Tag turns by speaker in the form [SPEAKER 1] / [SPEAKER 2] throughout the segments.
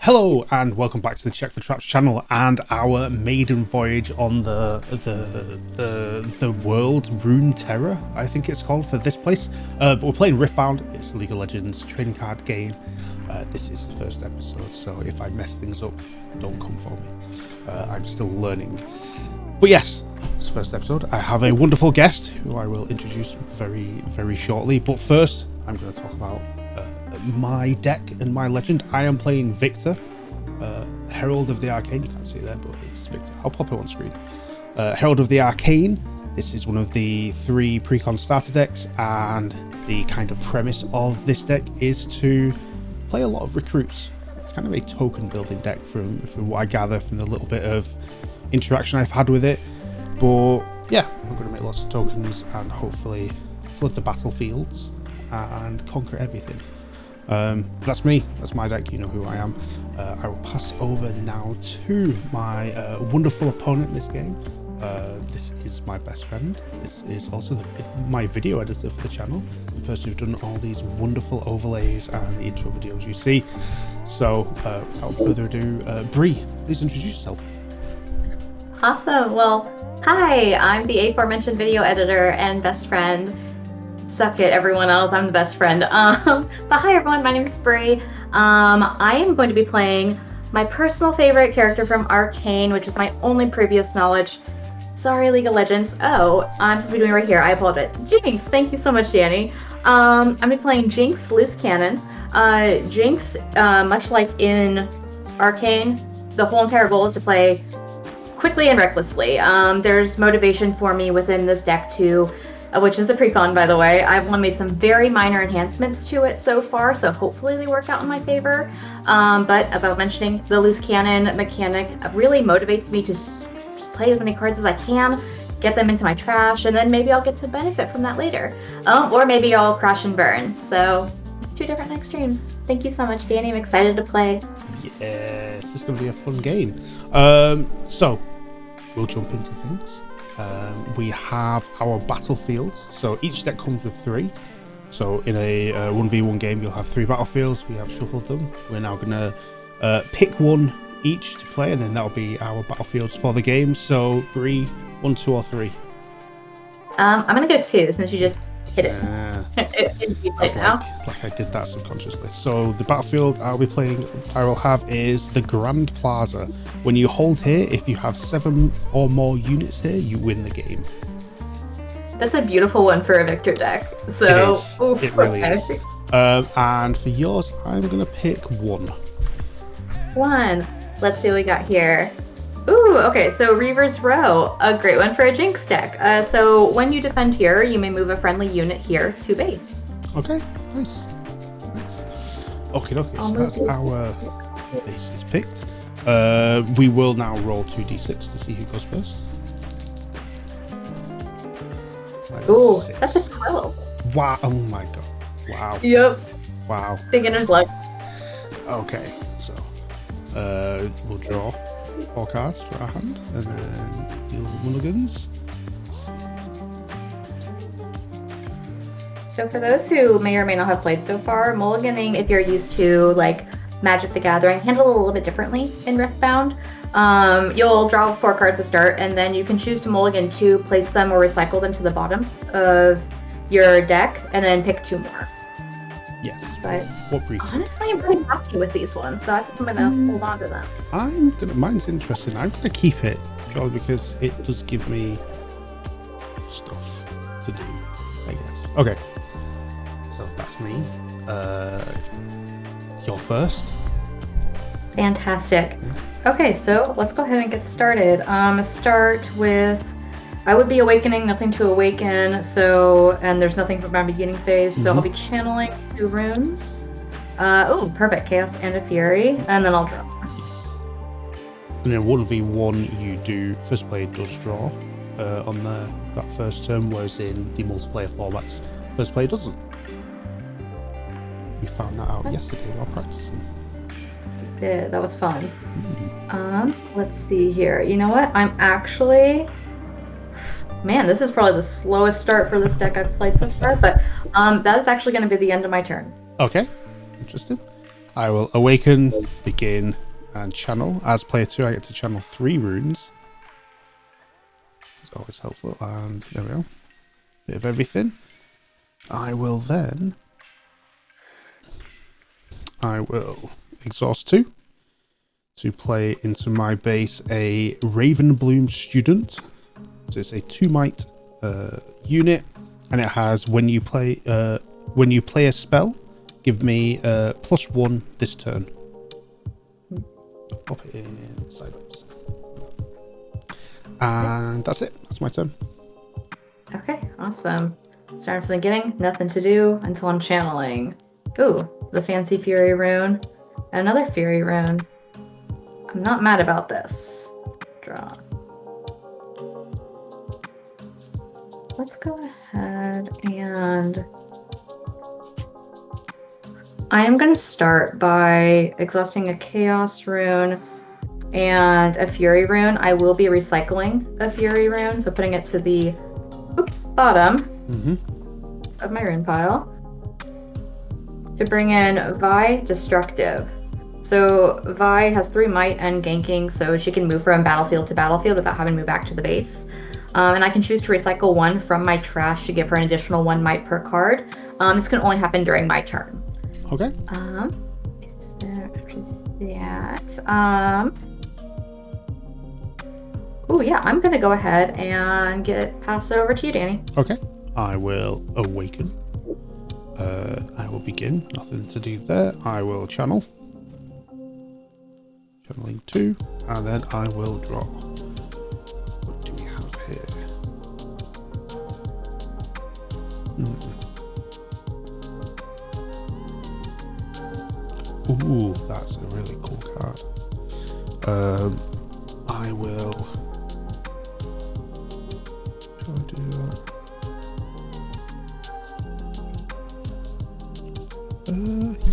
[SPEAKER 1] Hello and welcome back to the CheckForTraps channel and our maiden voyage on the world Runeterra, I think it's called, for this place. But we're playing Riftbound. It's the League of Legends trading card game. This is the first episode, so if I mess things up, don't come for me. I'm still learning. But yes, it's the first episode. I have a wonderful guest who I will introduce very shortly. But first, I'm going to talk about my deck and my legend. I am playing Viktor, Herald of the Arcane. You can't see it there, but it's Viktor. I'll pop it on screen. Herald of the Arcane. This is one of the 3 pre-con starter decks, and the kind of premise of this deck is to play a lot of recruits. It's kind of a token building deck from what I gather from the little bit of interaction I've had with it. But yeah, I'm going to make lots of tokens and hopefully flood the battlefields and conquer everything. That's me, that's my deck, you know who I am. I will pass over now to my wonderful opponent in this game. This is my best friend. This is also my video editor for the channel, the person who's done all these wonderful overlays and the intro videos you see. So without further ado, Bree, please introduce yourself.
[SPEAKER 2] Awesome. Well, hi, I'm the aforementioned video editor and best friend. Suck it, everyone else. I'm the best friend. But hi, everyone. My name is Bree. I am going to be playing my personal favorite character from Arcane, which is my only previous knowledge. Sorry, League of Legends. Oh, I'm supposed to be doing it right here. I apologize. Jinx. Thank you so much, Danny. I'm going to be playing Jinx, loose cannon. Jinx, much like in Arcane, the whole entire goal is to play quickly and recklessly. There's motivation for me within this deck too, which is the pre-con, by the way. I've only made some very minor enhancements to it so far, so hopefully they work out in my favor. But as I was mentioning, the loose cannon mechanic really motivates me to play as many cards as I can, get them into my trash, and then maybe I'll get to benefit from that later. Or maybe I'll crash and burn. So, 2 different extremes. Thank you so much, Danny. I'm excited to play.
[SPEAKER 1] Yes, this is going to be a fun game. So, we'll jump into things. We have our battlefields. So each deck comes with 3. So in a 1v1 game, you'll have 3 battlefields. We have shuffled them. We're now going to pick one each to play, and then that'll be our battlefields for the game. So Bree, 1, 2, or 3? I'm
[SPEAKER 2] going to go 2 since you just hit it.
[SPEAKER 1] Like I did that subconsciously. So the battlefield I will have is the Grand Plaza. When you hold here, if you have 7 or more units here, you win the game.
[SPEAKER 2] That's a beautiful one for a Viktor deck. So
[SPEAKER 1] it is. It really is. And for yours, I'm gonna pick 1.
[SPEAKER 2] 1. Let's see what we got here. Ooh, okay, so Reaver's Row, a great one for a Jinx deck. So when you defend here, you may move a friendly unit here to base.
[SPEAKER 1] Okay, nice. Okay, so that's our base is picked. We will now roll 2d6 to see who goes first.
[SPEAKER 2] Ooh, that's a 12.
[SPEAKER 1] Wow, oh my god. Wow.
[SPEAKER 2] Yep.
[SPEAKER 1] Wow.
[SPEAKER 2] Beginner's luck.
[SPEAKER 1] Okay, so we'll draw 4 cards for our hand, and then deal mulligans.
[SPEAKER 2] So for those who may or may not have played so far, mulliganing, if you're used to like Magic the Gathering, handled a little bit differently in Riftbound. You'll draw 4 cards to start, and then you can choose to mulligan 2, place them or recycle them to the bottom of your deck, and then pick 2 more.
[SPEAKER 1] Yes.
[SPEAKER 2] But
[SPEAKER 1] what reason?
[SPEAKER 2] Honestly, I'm pretty happy with these ones, so I think I'm gonna hold on to them.
[SPEAKER 1] Mine's interesting. I'm gonna keep it purely because it does give me stuff to do, I guess. Okay. So that's me. You're first.
[SPEAKER 2] Fantastic. Okay, so let's go ahead and get started. Start with, I would be awakening, nothing to awaken, so, and there's nothing from my beginning phase, so I'll be channeling 2 runes. Oh, perfect, Chaos and a Fury, and then I'll draw.
[SPEAKER 1] Yes. And then 1v1, you do, first player does draw on that first turn, whereas in the multiplayer formats, first player doesn't. We found that out yesterday while practicing.
[SPEAKER 2] Yeah, that was fun. Let's see here. You know what? I'm actually... Man, this is probably the slowest start for this deck I've played so far, but that is actually going to be the end of my turn.
[SPEAKER 1] Okay, interesting. I will awaken, begin, and channel. As player 2, I get to channel 3 runes. This is always helpful. And there we go. Bit of everything. I will exhaust 2 to play into my base a Ravenbloom student. So it's a 2-might unit, and it has when you play a spell, give me +1 this turn. Pop it in sideways. And that's it. That's my turn.
[SPEAKER 2] Okay, awesome. Starting from the beginning, nothing to do until I'm channeling. Ooh, the fancy Fury rune. Another Fury rune. I'm not mad about this. Draw. Let's go ahead and... I am going to start by exhausting a Chaos rune and a Fury rune. I will be recycling a Fury rune, so putting it to the bottom of my rune pile to bring in Vi Destructive. So Vi has 3 might and ganking, so she can move from battlefield to battlefield without having to move back to the base. And I can choose to recycle 1 from my trash to give her an additional 1 might per card. This can only happen during my turn.
[SPEAKER 1] Okay.
[SPEAKER 2] Oh yeah, I'm gonna go ahead and pass it over to you, Danny.
[SPEAKER 1] Okay. I will awaken. I will begin. Nothing to do there. I will channel. Channeling 2, and then I will draw. What do we have here? Ooh, that's a really cool card. I will. Shall I do that?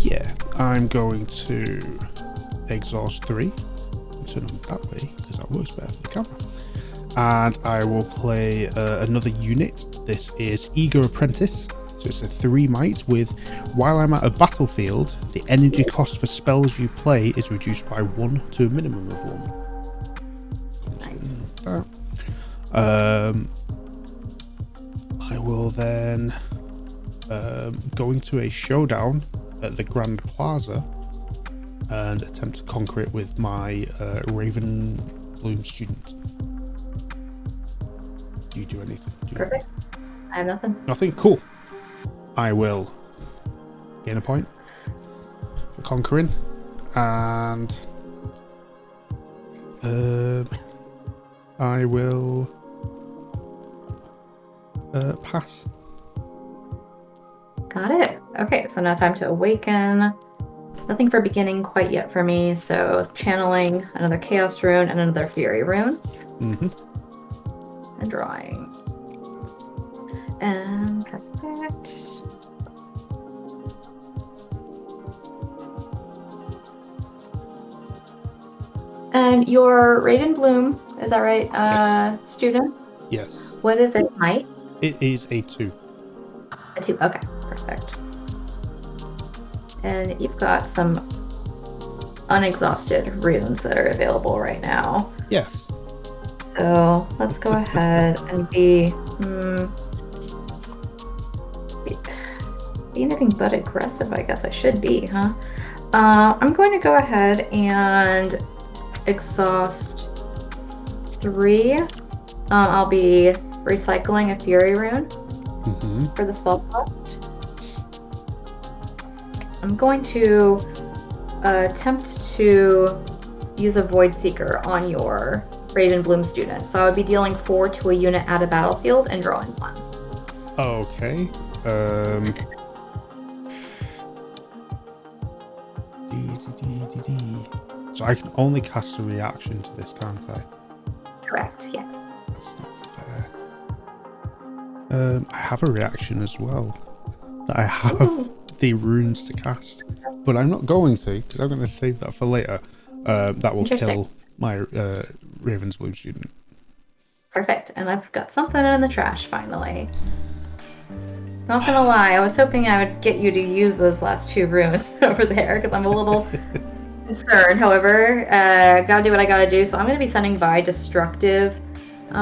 [SPEAKER 1] Yeah, I'm going to exhaust 3. Turn them that way because that works better for the camera. And I will play another unit. This is Eager Apprentice. So it's a 3 might with, while I'm at a battlefield, the energy cost for spells you play is reduced by 1 to a minimum of 1. Comes in that. I will then go into a showdown at the Grand Plaza and attempt to conquer it with my Ravenbloom student. Do you do anything?
[SPEAKER 2] Perfect. I have nothing.
[SPEAKER 1] Nothing? Cool. I will gain a point for conquering, and I will pass.
[SPEAKER 2] Got it. Okay, so now time to awaken. Nothing for beginning quite yet for me, so channeling another Chaos rune and another Fury rune. And drawing. And perfect. And your Ravenbloom, is that right?
[SPEAKER 1] Yes.
[SPEAKER 2] Student?
[SPEAKER 1] Yes.
[SPEAKER 2] What is it, might?
[SPEAKER 1] It is a 2.
[SPEAKER 2] A 2, okay, perfect. And you've got some unexhausted runes that are available right now.
[SPEAKER 1] Yes.
[SPEAKER 2] So let's go ahead and be anything but aggressive, I guess I should be, huh? I'm going to go ahead and exhaust 3. I'll be recycling a Fury rune for the spell cost. I'm going to attempt to use a Void Seeker on your Ravenbloom student. So I would be dealing 4 to a unit at a battlefield and drawing 1.
[SPEAKER 1] Okay. So I can only cast a reaction to this, can't I?
[SPEAKER 2] Correct, yes.
[SPEAKER 1] That's not fair. I have a reaction as well. I have the runes to cast, but I'm not going to because I'm going to save that for later. That will kill my Ravensbloom student.
[SPEAKER 2] Perfect, and I've got something in the trash finally. Not gonna lie, I was hoping I would get you to use those last 2 runes over there, because I'm a little concerned. However, gotta do what I gotta do, so I'm gonna be sending by Destructive. You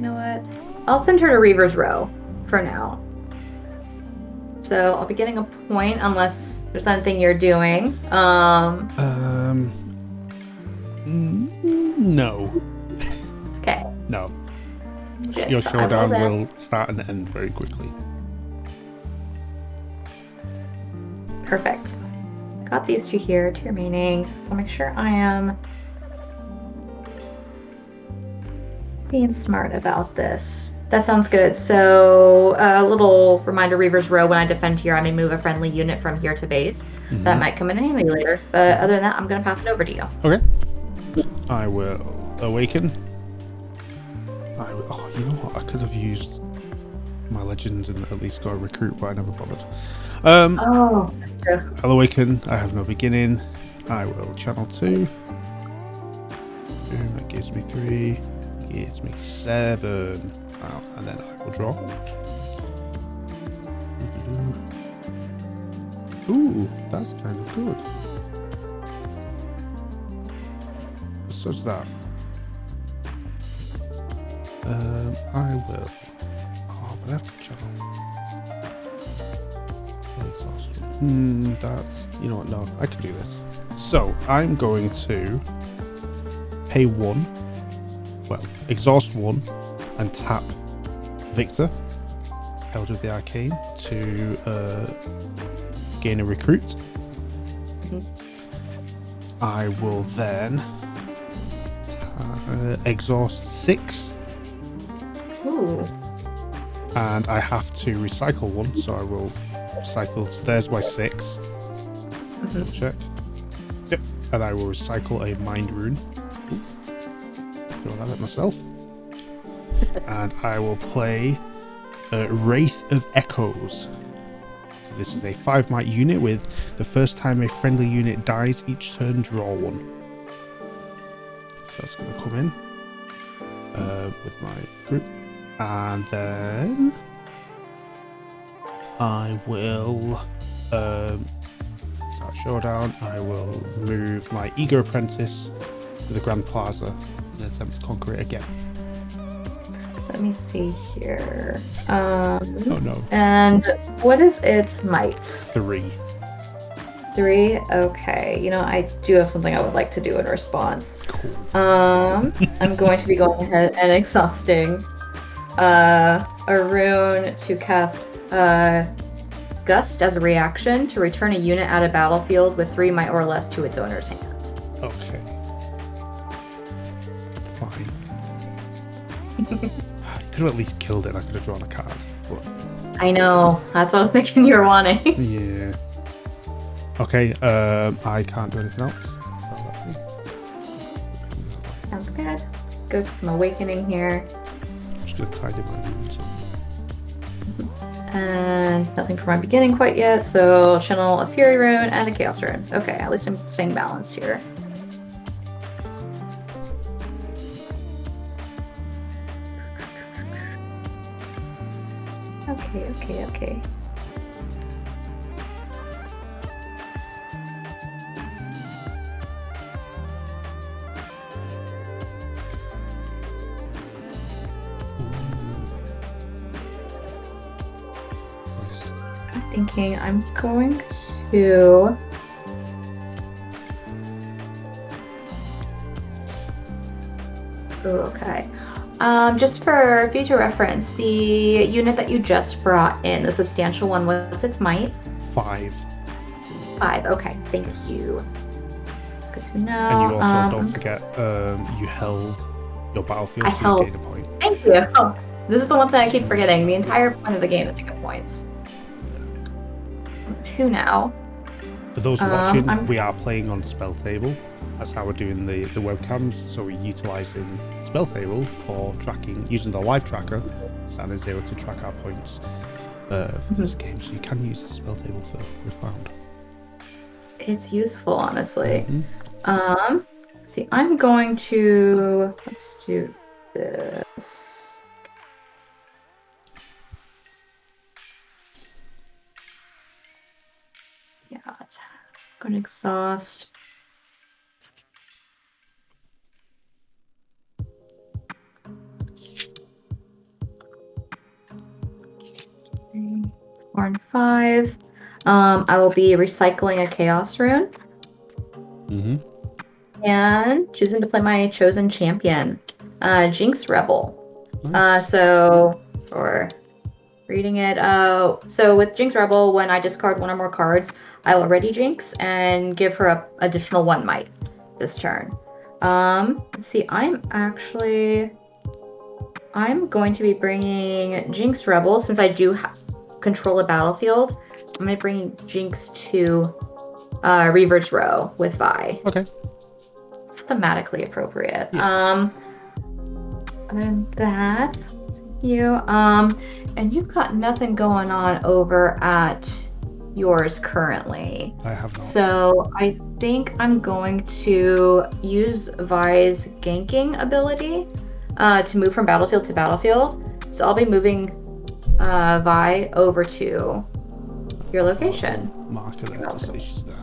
[SPEAKER 2] know what? I'll send her to Reaver's Row for now. So I'll be getting a point unless there's anything you're doing.
[SPEAKER 1] No.
[SPEAKER 2] Okay.
[SPEAKER 1] No.
[SPEAKER 2] Good.
[SPEAKER 1] Your
[SPEAKER 2] So
[SPEAKER 1] showdown will start and end very quickly.
[SPEAKER 2] Perfect. Got these 2 here, 2 remaining. So I'll make sure I am being smart about this. That sounds good. So a little reminder, Reaver's Row, when I defend here, I may move a friendly unit from here to base.
[SPEAKER 1] Mm-hmm.
[SPEAKER 2] That might come in handy later. But other than that, I'm going to pass it over to you.
[SPEAKER 1] Okay. I will awaken. Oh, you know what? I could have used my legends and at least got a recruit, but I never bothered.
[SPEAKER 2] Oh,
[SPEAKER 1] I'll awaken. I have no beginning. I will channel 2. Boom, that gives me 3. Gives me 7. Wow, and then I will draw. Ooh, that's kind of good. Such that. I will. Oh, but I have to channel. That's. You know what? No, I can do this. So I'm going to pay 1. Well, exhaust 1 and tap Viktor, Herald of the Arcane, to gain a recruit.
[SPEAKER 2] Mm-hmm.
[SPEAKER 1] I will then exhaust 6.
[SPEAKER 2] Ooh.
[SPEAKER 1] And I have to recycle 1, so I will recycle. So there's my 6.
[SPEAKER 2] Mm-hmm.
[SPEAKER 1] Double check. Yep. And I will recycle a mind rune. Ooh. Throw that at myself. And I will play Wraith of Echoes. So this is a 5 might unit with the first time a friendly unit dies each turn, draw 1. So that's going to come in with my group. And then I will start showdown. I will move my Ego Apprentice to the Grand Plaza and attempt to conquer it again.
[SPEAKER 2] Let me see here.
[SPEAKER 1] Oh no.
[SPEAKER 2] And what is its might?
[SPEAKER 1] 3.
[SPEAKER 2] 3? Okay. You know, I do have something I would like to do in response.
[SPEAKER 1] Cool.
[SPEAKER 2] I'm going to be going ahead and exhausting a rune to cast Gust as a reaction to return a unit out of battlefield with 3 might or less to its owner's hand.
[SPEAKER 1] Okay. Fine. I could have at least killed it. I could have drawn a card. But...
[SPEAKER 2] I know. That's what I was thinking you were wanting.
[SPEAKER 1] Yeah. Okay. I can't do anything else. So that's me.
[SPEAKER 2] Sounds good. Go to some awakening here.
[SPEAKER 1] I'm just gonna tidy my runes.
[SPEAKER 2] And nothing for my beginning quite yet, so channel a Fury rune and a Chaos rune. Okay, at least I'm staying balanced here. Okay. I'm thinking I'm going to... Ooh, okay. Just for future reference, the unit that you just brought in, the substantial one, what's its might?
[SPEAKER 1] 5.
[SPEAKER 2] 5, okay, thank you. Good to know.
[SPEAKER 1] And you also don't forget, you held your battlefield, so you gain a point.
[SPEAKER 2] Thank you. Oh, this is the one thing I keep forgetting. The entire point of the game is to get points. So I'm 2 now.
[SPEAKER 1] For those watching, we are playing on Spell Table. That's how we're doing the webcams. So we're utilising Spell Table for tracking, using the live tracker, Standard 0, to track our points for this game. So you can use the Spell Table for Riftbound.
[SPEAKER 2] It's useful, honestly. See, I'm going to... Let's do this. Going to exhaust. Three, 4, and 5. I will be recycling a Chaos Rune.
[SPEAKER 1] Mm-hmm.
[SPEAKER 2] And choosing to play my chosen champion, Jinx Rebel.
[SPEAKER 1] Nice.
[SPEAKER 2] So, for reading it, so with Jinx Rebel, when I discard one or more cards, I will ready Jinx and give her an additional 1 might this turn. Let's see, I'm going to be bringing Jinx Rebel, since I do control a battlefield. I'm going to bring Jinx to Reaver's Row with Vi.
[SPEAKER 1] Okay.
[SPEAKER 2] It's thematically appropriate.
[SPEAKER 1] Yeah.
[SPEAKER 2] Other than that, and you've got nothing going on over at yours currently.
[SPEAKER 1] I have not.
[SPEAKER 2] So I think I'm going to use Vi's ganking ability to move from battlefield to battlefield. So I'll be moving Vi over to your location.
[SPEAKER 1] Marker there to say she's there.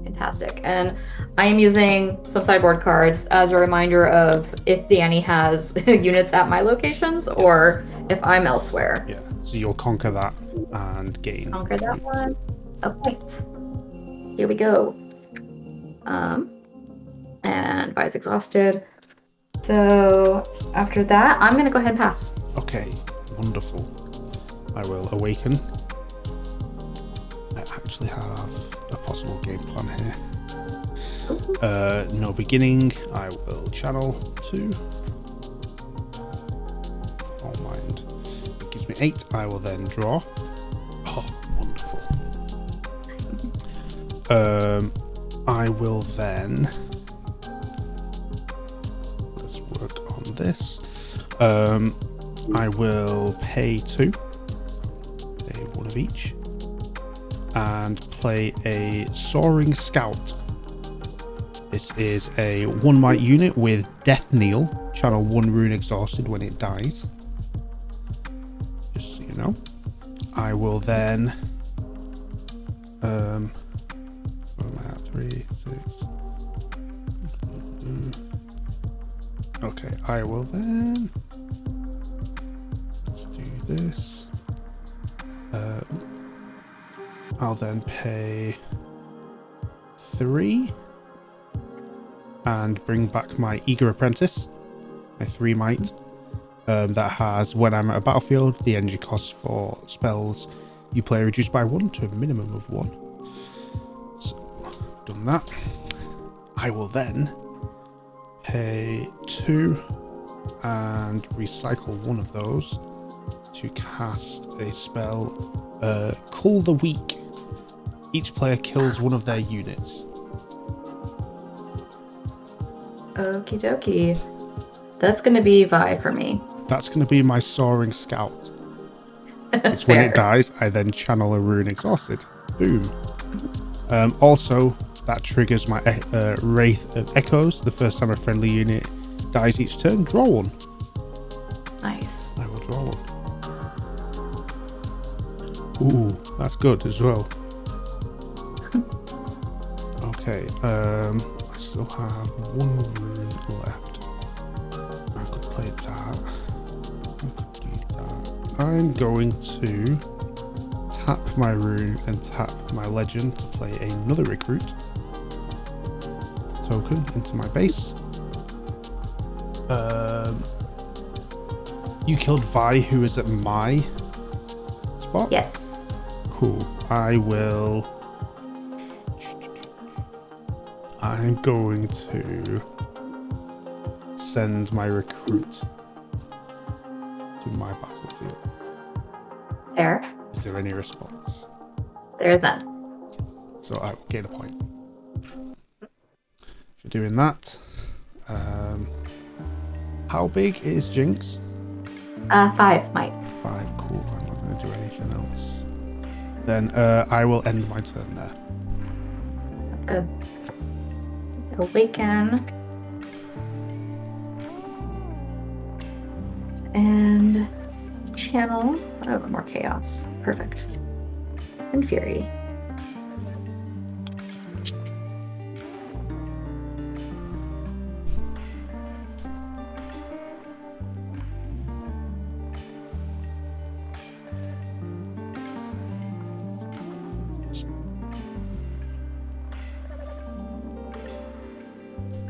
[SPEAKER 2] Fantastic. And I am using some sideboard cards as a reminder of if Danny has units at my locations or if I'm elsewhere.
[SPEAKER 1] Yeah, so you'll conquer that and gain.
[SPEAKER 2] Conquer that one. Okay. Here we go. And Vi's exhausted. So after that, I'm going to go ahead and pass.
[SPEAKER 1] Okay, wonderful. I will awaken. I actually have a possible game plan here. No beginning. I will channel 2. Oh, mind. It gives me 8. I will then draw. Oh, wonderful. I will then. Let's work on this. I will pay 2. Pay 1 of each. And play a Soaring Scout. This is a 1 might unit with Death Kneel. Channel 1 rune exhausted when it dies. Just so you know. I will then... where am I at? 3, 6... Okay, I will then... Let's do this. I'll then pay 3 and bring back my Eager Apprentice, my 3 might, that has, when I'm at a battlefield, the energy cost for spells you play reduced by 1 to a minimum of 1. So, I've done that. I will then pay 2 and recycle 1 of those to cast a spell, Cull the Weak. Each player kills 1 of their units.
[SPEAKER 2] Okie dokie. That's going to be Vi for me.
[SPEAKER 1] That's going to be my Soaring Scout. It's when it dies, I then channel a rune exhausted. Boom. Also, that triggers my Wraith of Echoes. The first time a friendly unit dies each turn, draw 1.
[SPEAKER 2] Nice.
[SPEAKER 1] I will draw 1. Ooh, that's good as well. Okay, I still have 1 rune left. I could play that. I could do that. I'm going to tap my rune and tap my legend to play another recruit token into my base. You killed Vi, who is at my spot?
[SPEAKER 2] Yes.
[SPEAKER 1] Cool. I'm going to send my recruit to my battlefield.
[SPEAKER 2] There.
[SPEAKER 1] Is there any response?
[SPEAKER 2] There's none.
[SPEAKER 1] So I will gain a point. If you're doing that, how big is Jinx?
[SPEAKER 2] 5 might.
[SPEAKER 1] 5, cool. I'm not going to do anything else. Then I will end my turn there.
[SPEAKER 2] Sounds good. Awaken. And channel. Oh, more chaos. Perfect. And fury.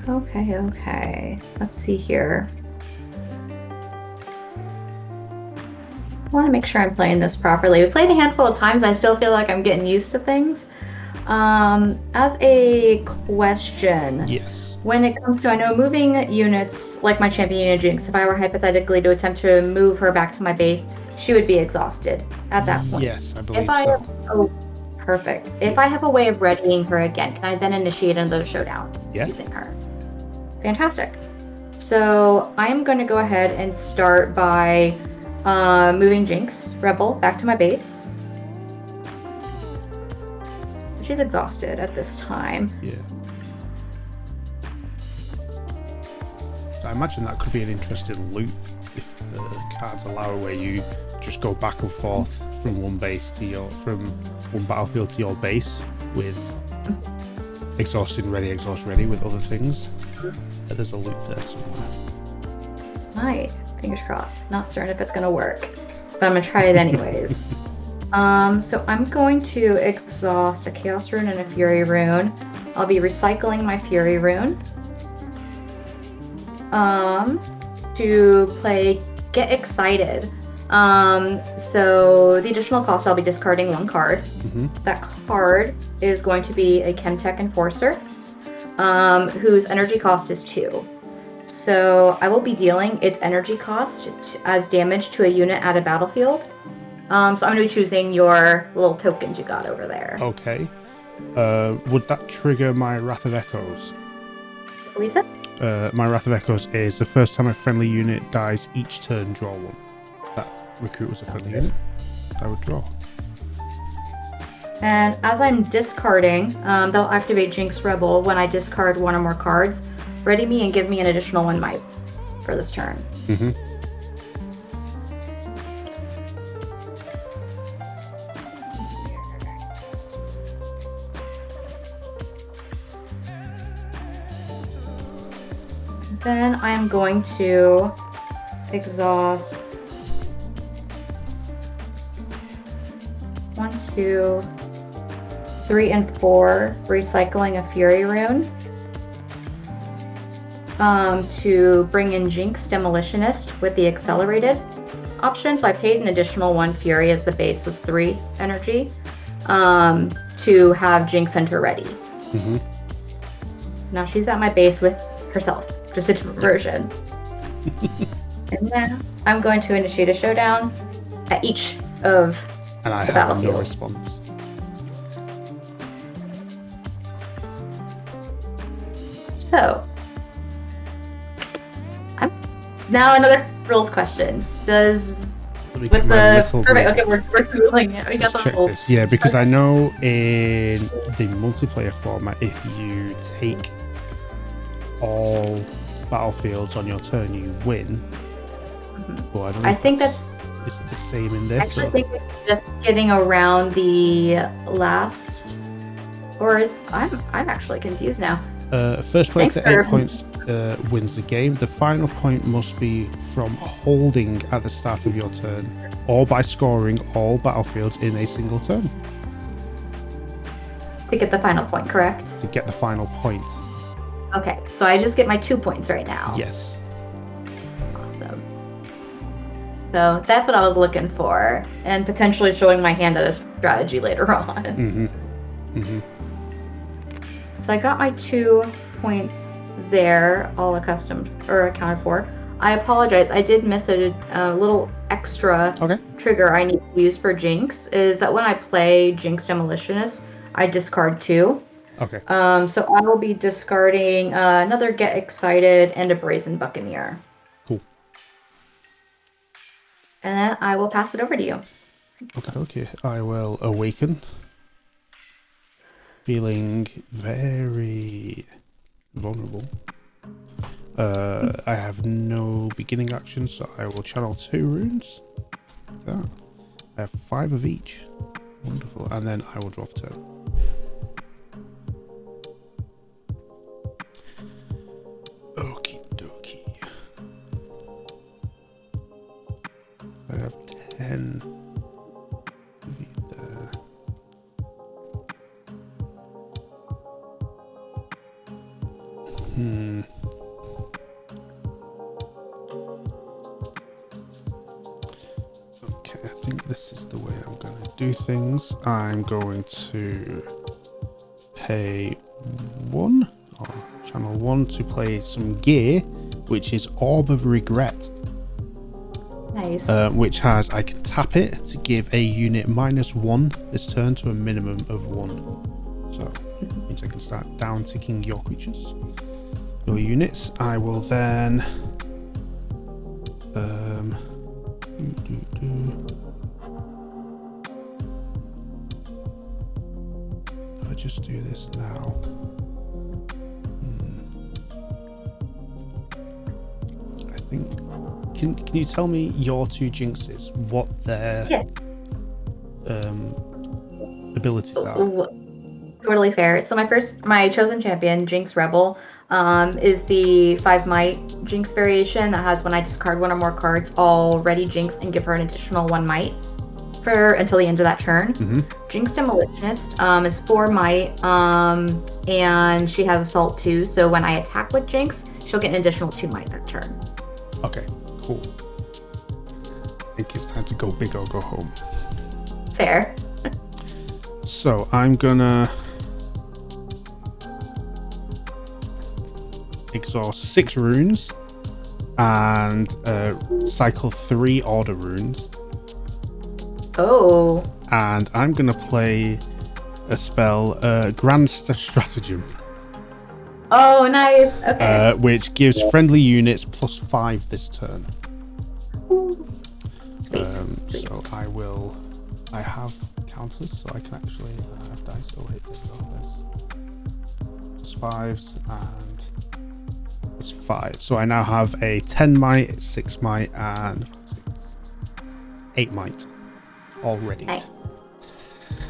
[SPEAKER 2] Okay. Let's see here. I want to make sure I'm playing this properly. We played a handful of times. I still feel like I'm getting used to things. As a question,
[SPEAKER 1] Yes.
[SPEAKER 2] when it comes to, I know moving units, like my champion unit Jinx, if I were hypothetically to attempt to move her back to my base, she would be exhausted at that point.
[SPEAKER 1] Yes, I believe so.
[SPEAKER 2] Oh, perfect. If I have a way of readying her again, can I then initiate another showdown using her? Fantastic. So I am going to go ahead and start by moving Jinx Rebel back to my base. She's exhausted at this time.
[SPEAKER 1] Yeah. So I imagine that could be an interesting loop if the cards allow, where you just go back and forth from one battlefield to your base with exhaust ready with other things. But there's a loop there somewhere.
[SPEAKER 2] Right. Fingers crossed. Not certain if it's gonna work, but I'm gonna try it anyways. So I'm going to exhaust a Chaos Rune and a Fury Rune. I'll be recycling my Fury Rune. To play Get Excited. So the additional cost, I'll be discarding one card. That card is going to be a Chemtech Enforcer, whose energy cost is 2. So I will be dealing its energy cost as damage to a unit at a battlefield. So I'm going to be choosing your little tokens you got over there.
[SPEAKER 1] Okay. Would that trigger my Wrath of Echoes?
[SPEAKER 2] I believe so.
[SPEAKER 1] My Wrath of Echoes is the first time a friendly unit dies each turn, draw 1. That recruit was a friendly unit. I would draw.
[SPEAKER 2] And as I'm discarding, they'll activate Jinx Rebel when I discard one or more cards. Ready me and give me an additional 1 might for this turn. Then I am going to exhaust 1, 2, 3, and 4, recycling a Fury Rune. To bring in Jinx Demolitionist with the accelerated option. So I paid an additional 1 Fury as the base was 3 energy to have Jinx enter ready. Now she's at my base with herself, just a different version. And then I'm going to initiate a showdown at each of
[SPEAKER 1] and I
[SPEAKER 2] the
[SPEAKER 1] have
[SPEAKER 2] battlefield.
[SPEAKER 1] no response.
[SPEAKER 2] So now another rules question. With the perfect, okay, we're googling it. We got the rules.
[SPEAKER 1] Yeah, because I know in the multiplayer format, if you take all battlefields on your turn, you win. Well, I think it's the same in this.
[SPEAKER 2] I think it's just getting around the last, or is I'm actually confused now.
[SPEAKER 1] First place to 8 points wins the game. The final point must be from holding at the start of your turn, or by scoring all battlefields in a single turn.
[SPEAKER 2] To get the final point, correct?
[SPEAKER 1] To get the final point.
[SPEAKER 2] Okay, so I just get my 2 points right now.
[SPEAKER 1] Yes.
[SPEAKER 2] Awesome. So that's what I was looking for, and potentially showing my hand at a strategy later on. So I got my 2 points there, all accustomed or accounted for. I apologize. I did miss a little extra trigger I need to use for Jinx. Is that when I play Jinx Demolitionist, I discard 2.
[SPEAKER 1] Okay.
[SPEAKER 2] So I will be discarding another Get Excited and a Brazen Buccaneer.
[SPEAKER 1] Cool.
[SPEAKER 2] And then I will pass it over to you.
[SPEAKER 1] Okay. I will awaken. Feeling very vulnerable. I have no beginning action, so I will channel 2 runes. I have 5 of each. Wonderful. And then I will draw for turn. Okie dokie. I have 10. Okay, I think this is the way I'm going to do things. I'm going to pay 1 on channel 1 to play some gear, which is Orb of Regret.
[SPEAKER 2] Nice.
[SPEAKER 1] Which has, I can tap it to give a unit -1 this turn to a minimum of 1. So it means I can start down ticking your creatures, your units. I will then I just do this now. I think. Can you tell me your 2 Jinxes, what their abilities are?
[SPEAKER 2] Totally fair. So my chosen champion, Jinx Rebel, is the 5 might Jinx variation that has when I discard 1 or more cards, already Jinx and give her an additional 1 might for until the end of that turn. Jinx Demolitionist is 4 might, and she has Assault 2. So when I attack with Jinx, she'll get an additional 2 might that turn.
[SPEAKER 1] Okay, cool. I think it's time to go big or go home.
[SPEAKER 2] Fair.
[SPEAKER 1] So I'm gonna exhaust 6 runes and cycle 3 order runes.
[SPEAKER 2] Oh.
[SPEAKER 1] And I'm gonna play a spell, Grand Stratagem.
[SPEAKER 2] Oh, nice. Okay.
[SPEAKER 1] Which gives friendly units +5 this turn.
[SPEAKER 2] Sweet.
[SPEAKER 1] So I have counters, so I can actually have dice. Oh, wait, there's +5s and +5. So I now have a 10 might, 6 might, and 8 might already.
[SPEAKER 2] Nice.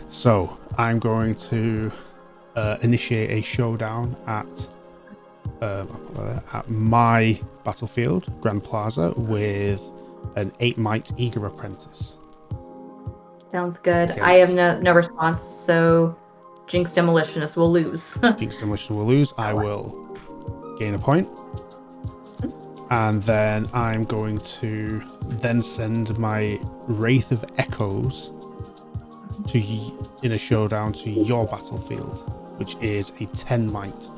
[SPEAKER 1] So I'm going to initiate a showdown at my battlefield, Grand Plaza, with an 8 might Eager Apprentice.
[SPEAKER 2] Sounds good. I have no response, so Jinx Demolitionist will lose.
[SPEAKER 1] Jinx Demolitionist will lose. I will gain a point. And then I'm going to then send my Wraith of Echoes in a showdown to your battlefield, which is a 10 might.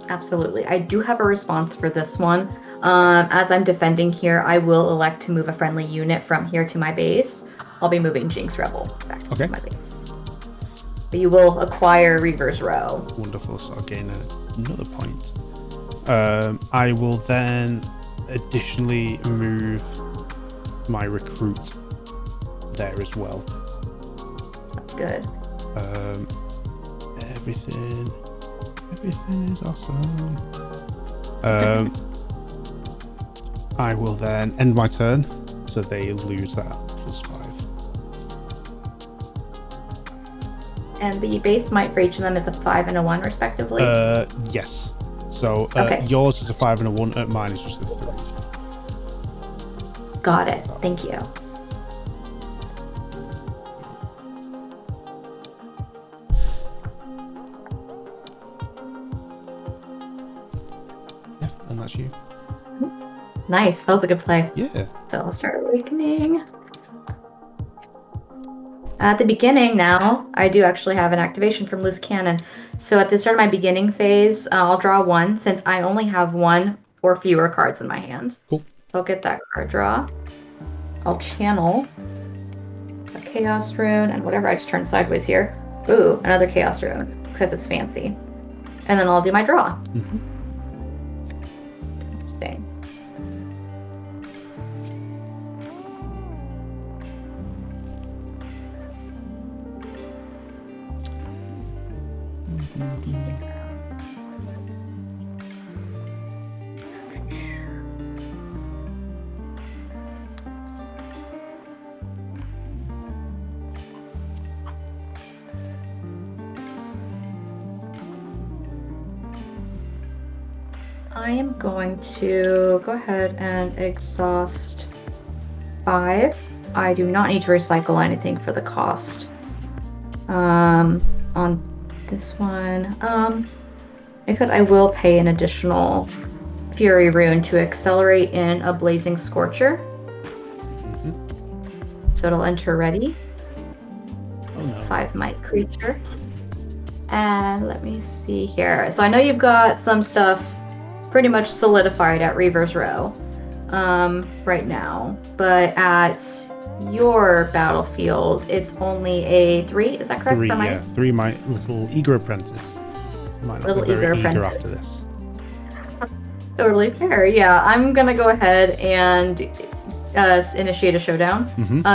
[SPEAKER 2] Absolutely. I do have a response for this one. As I'm defending here, I will elect to move a friendly unit from here to my base. I'll be moving Jinx Rebel back to my base. But you will acquire Reaver's Row.
[SPEAKER 1] Wonderful. So I'll gain another point. I will then additionally move my recruit there as well.
[SPEAKER 2] That's good.
[SPEAKER 1] Everything is awesome. I will then end my turn, so they lose that +5.
[SPEAKER 2] And the base might for each of them is a 5 and a 1, respectively.
[SPEAKER 1] Yes. So yours is a 5 and a 1. Mine is just a 3.
[SPEAKER 2] Got it. Thank you.
[SPEAKER 1] Yeah, and that's you.
[SPEAKER 2] Nice. That was a good play.
[SPEAKER 1] Yeah.
[SPEAKER 2] So I'll start awakening. At the beginning now, I do actually have an activation from Loose Cannon. So at the start of my beginning phase, I'll draw 1 since I only have 1 or fewer cards in my hand.
[SPEAKER 1] Cool.
[SPEAKER 2] So I'll get that card draw. I'll channel a Chaos Rune and whatever I just turned sideways here. Ooh, another Chaos Rune, except it's fancy. And then I'll do my draw. Interesting. I am going to go ahead and exhaust 5. I do not need to recycle anything for the cost. On this one, Except I will pay an additional Fury Rune to accelerate in a Blazing Scorcher. So it'll enter ready.
[SPEAKER 1] Oh, no.
[SPEAKER 2] 5 might creature. And let me see here. So I know you've got some stuff pretty much solidified at Reaver's Row right now. But at your battlefield, it's only a 3. Is that correct?
[SPEAKER 1] 3, yeah. 3 my little eager apprentice. Might not be very eager after this.
[SPEAKER 2] Totally fair. Yeah, I'm gonna go ahead and initiate a showdown.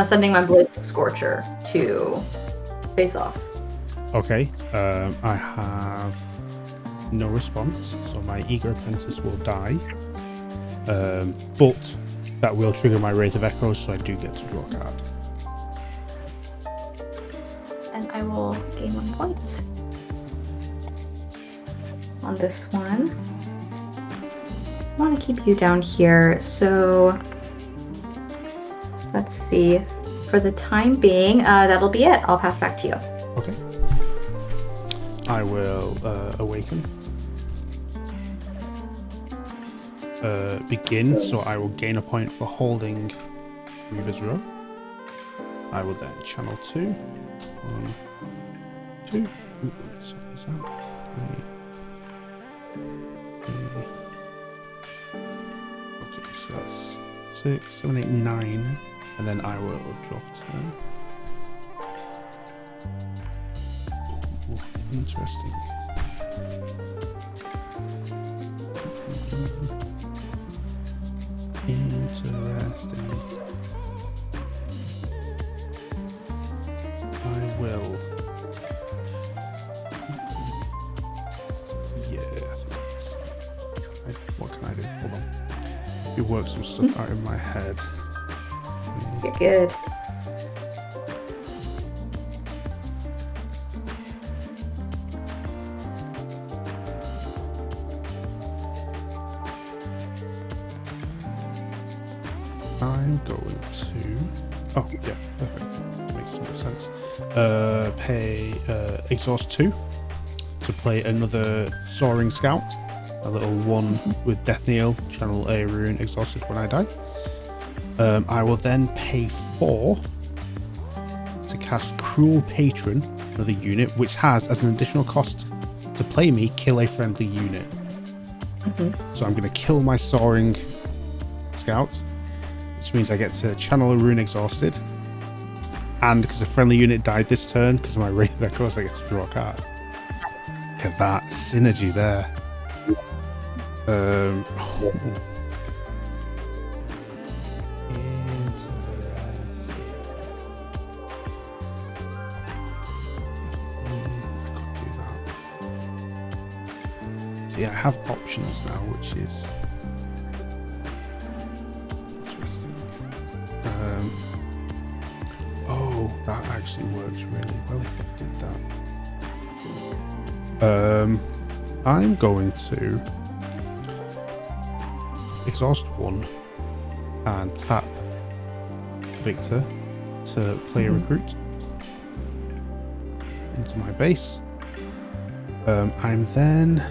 [SPEAKER 2] Sending my Blazing Scorcher to face off.
[SPEAKER 1] Okay. I have no response, so my eager apprentice will die. But that will trigger my Wraith of Echoes, so I do get to draw a card.
[SPEAKER 2] And I will gain 1 point on this one. I want to keep you down here, so let's see. For the time being, that'll be it. I'll pass back to you.
[SPEAKER 1] Okay. I will awaken. Begin, so I will gain a point for holding Reaver's Row. I will then channel 2. 1, 2. Ooh, so is that 3? Okay, so that's 6, 7, 8, 9, and then I will draw for turn. Ooh, interesting. Interesting. I will. Yeah, I think that's. What can I do? Hold on. You work some stuff out in my head.
[SPEAKER 2] You're good.
[SPEAKER 1] I'm going to. Oh, yeah, perfect. Makes some sense. Pay exhaust 2 to play another Soaring Scout. A little 1 with Death Kneel, channel a rune exhausted when I die. I will then pay 4 to cast Cruel Patron, another unit, which has as an additional cost to play me, kill a friendly unit. So I'm going to kill my Soaring Scout, which means I get to channel a rune exhausted. And because a friendly unit died this turn, because of my Wraith of Echoes, I get to draw a card. Look at that synergy there. Interesting. I could do that. See, I have options now, which is interesting. Oh, that actually works really well if I did that. I'm going to exhaust 1 and tap Viktor to play a recruit into my base. I'm then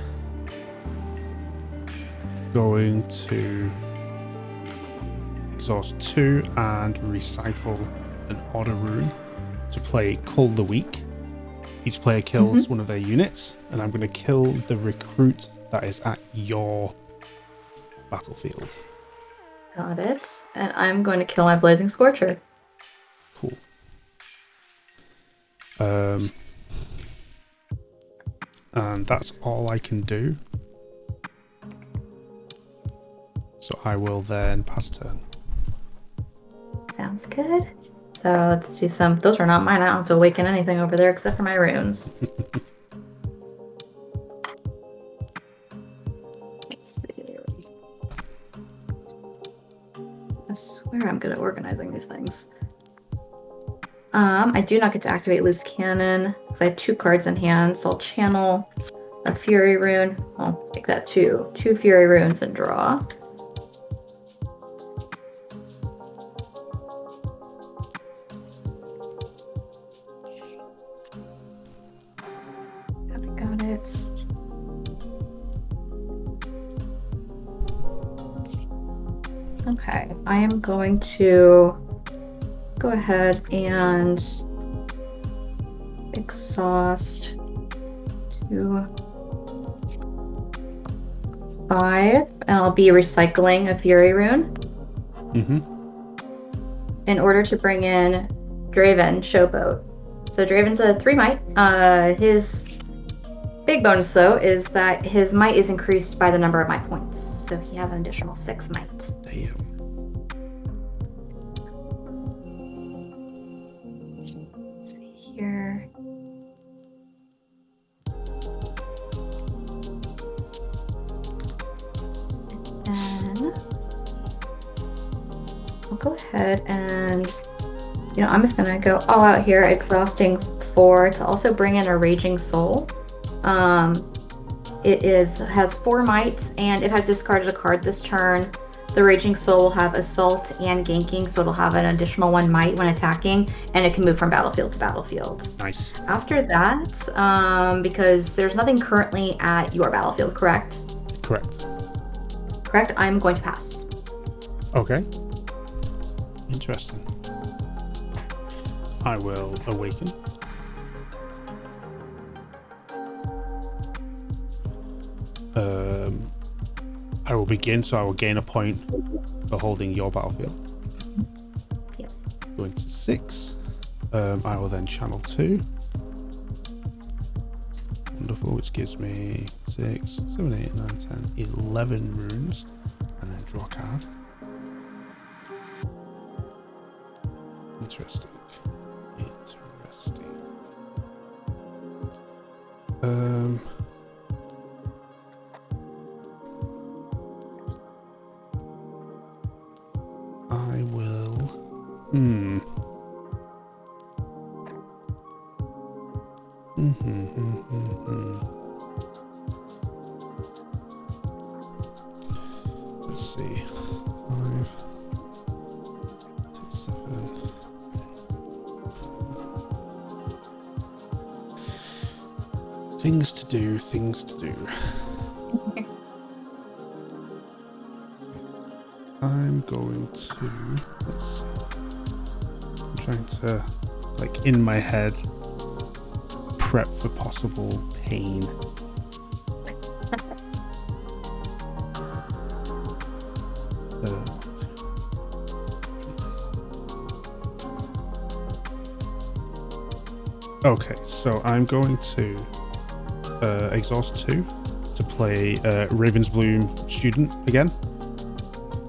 [SPEAKER 1] going to exhaust 2 and recycle an order rune to play Cull the Weak. Each player kills one of their units, and I'm going to kill the recruit that is at your battlefield.
[SPEAKER 2] Got it. And I'm going to kill my Blazing Scorcher.
[SPEAKER 1] Cool. And that's all I can do. So I will then pass turn.
[SPEAKER 2] Sounds good. So let's do some. Those are not mine. I don't have to awaken anything over there except for my runes. Let's see. I swear I'm good at organizing these things. I do not get to activate Loose Cannon because I have 2 cards in hand, so I'll channel a Fury Rune. I'll take that 2 Fury Runes and draw. Got it. Okay, I am going to go ahead and exhaust to 5, and I'll be recycling a Fury Rune. In order to bring in Draven Showboat. So Draven's a 3 might. His big bonus, though, is that his might is increased by the number of might points. So he has an additional 6 might.
[SPEAKER 1] Damn.
[SPEAKER 2] Let's see here. And then, I'll go ahead and, I'm just going to go all out here, exhausting 4 to also bring in a Raging Soul. It has 4 might, and if I've discarded a card this turn, the Raging Soul will have Assault and Ganking, so it'll have an additional 1 might when attacking, and it can move from battlefield to battlefield.
[SPEAKER 1] Nice.
[SPEAKER 2] After that, because there's nothing currently at your battlefield, correct?
[SPEAKER 1] Correct.
[SPEAKER 2] Correct, I'm going to pass.
[SPEAKER 1] Okay. Interesting. I will awaken. I will begin, so I will gain a point for holding your battlefield.
[SPEAKER 2] Yes.
[SPEAKER 1] Going to 6. I will then channel 2. Wonderful, which gives me 6, 7, 8, 9, 10, 11 runes. And then draw a card. Interesting. I will. Let's see. 5, 6, 7. Things to do, things to do. I'm going to, let's see. I'm trying to, like, in my head, prep for possible pain. Okay, so I'm going to exhaust 2 to play Ravensbloom Student again.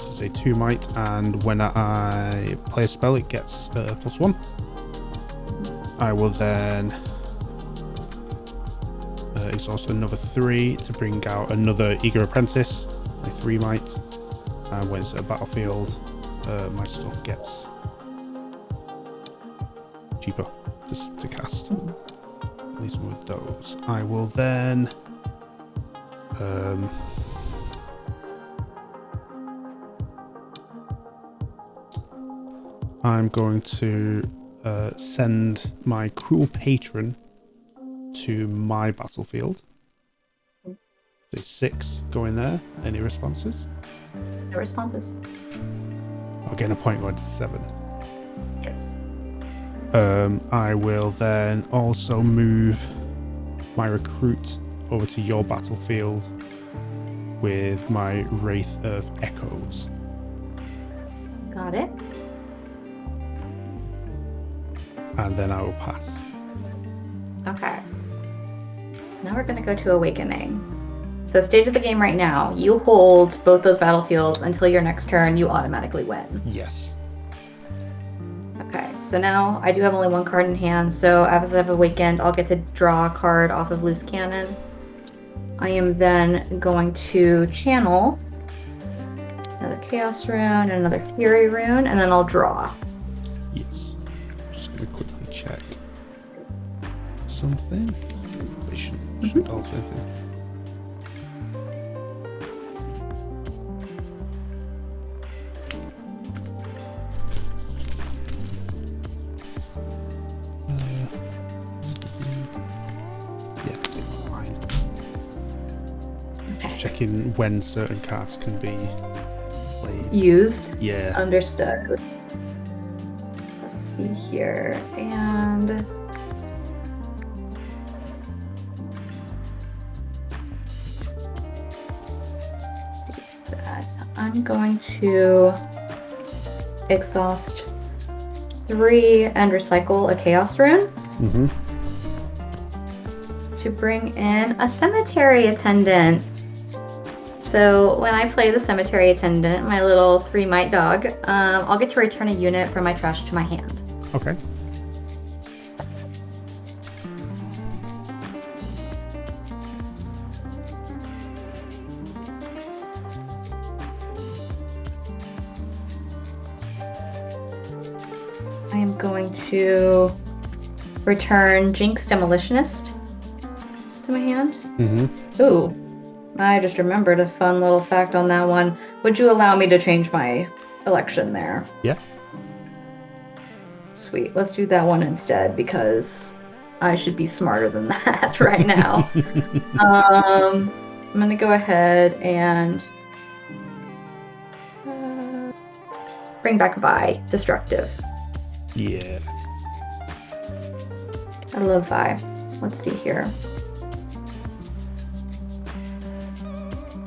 [SPEAKER 1] It's a 2 might, and when I play a spell, it gets +1. I will then exhaust another 3 to bring out another Eager Apprentice, my 3 might. And when it's at a battlefield, my stuff gets cheaper to cast. At least with those. I will then I'm going to send my Cruel Patron to my battlefield. So 6 go in there. Any responses?
[SPEAKER 2] No responses.
[SPEAKER 1] I'll gain a point going to 7.
[SPEAKER 2] Yes.
[SPEAKER 1] I will then also move my recruit over to your battlefield with my Wraith of Echoes.
[SPEAKER 2] Got it.
[SPEAKER 1] And then I will pass.
[SPEAKER 2] Okay. So now we're going to go to Awakening. So state of the game right now, you hold both those battlefields until your next turn, you automatically win.
[SPEAKER 1] Yes.
[SPEAKER 2] Okay, so now I do have only 1 card in hand, so as I've awakened, I'll get to draw a card off of Loose Cannon. I am then going to channel another Chaos Rune and another Fury Rune, and then I'll draw.
[SPEAKER 1] Yes. Just going to quickly check something. It shouldn't alter anything. Checking when certain cards can be played.
[SPEAKER 2] Used?
[SPEAKER 1] Yeah.
[SPEAKER 2] Understood. Let's see here. And that. I'm going to exhaust 3 and recycle a chaos rune.
[SPEAKER 1] Mm-hmm.
[SPEAKER 2] To bring in a cemetery attendant. So when I play the cemetery attendant, my little 3 might dog, I'll get to return a unit from my trash to my hand.
[SPEAKER 1] Okay.
[SPEAKER 2] I am going to return Jinx Demolitionist to my hand.
[SPEAKER 1] Mm-hmm.
[SPEAKER 2] Ooh, I just remembered a fun little fact on that one. Would you allow me to change my election there?
[SPEAKER 1] Yeah.
[SPEAKER 2] Sweet. Let's do that one instead because I should be smarter than that right now. I'm gonna go ahead and bring back Vi, Destructive.
[SPEAKER 1] Yeah.
[SPEAKER 2] I love Vi. Let's see here.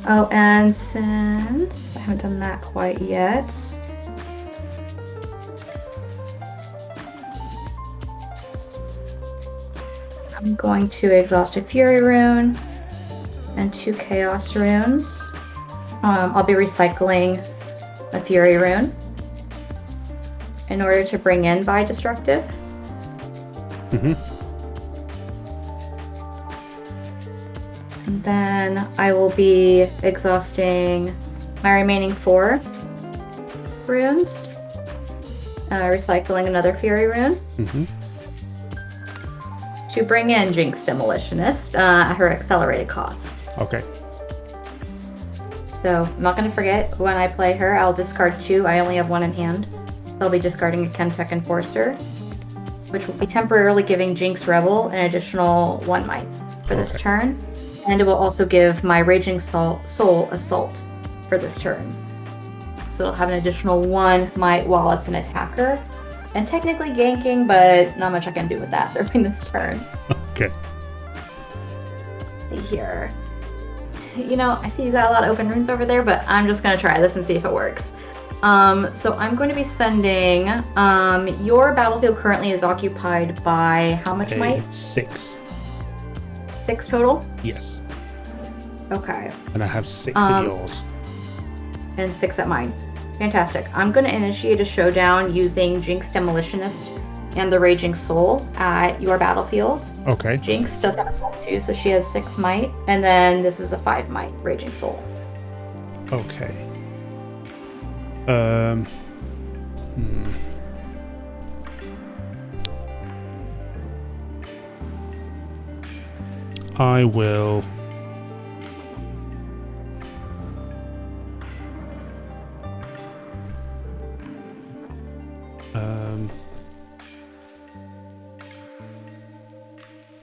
[SPEAKER 2] Oh, and since I haven't done that quite yet, I'm going to exhaust a Fury rune and 2 Chaos runes. I'll be recycling a Fury rune in order to bring in Vi Destructive.
[SPEAKER 1] Mm-hmm.
[SPEAKER 2] And then I will be exhausting my remaining 4 runes, recycling another Fury rune.
[SPEAKER 1] Mm-hmm.
[SPEAKER 2] To bring in Jinx Demolitionist at her accelerated cost.
[SPEAKER 1] Okay.
[SPEAKER 2] So I'm not going to forget, when I play her, I'll discard 2. I only have 1 in hand. I'll be discarding a Chemtech Enforcer, which will be temporarily giving Jinx Rebel an additional 1 might for this turn. And it will also give my Raging Soul Assault for this turn. So it'll have an additional 1 might while it's an attacker. And technically ganking, but not much I can do with that during this turn.
[SPEAKER 1] Okay.
[SPEAKER 2] Let's see here. You know, I see you got a lot of open runes over there, but I'm just going to try this and see if it works. So I'm going to be sending... your battlefield currently is occupied by how much might?
[SPEAKER 1] 6.
[SPEAKER 2] 6 total?
[SPEAKER 1] Yes.
[SPEAKER 2] Okay.
[SPEAKER 1] And I have 6 at yours.
[SPEAKER 2] And 6 at mine. Fantastic. I'm going to initiate a showdown using Jinx Demolitionist and the Raging Soul at your battlefield.
[SPEAKER 1] Okay.
[SPEAKER 2] Jinx does have assault too, so she has 6 might. And then this is a 5 might Raging Soul.
[SPEAKER 1] Okay. I will...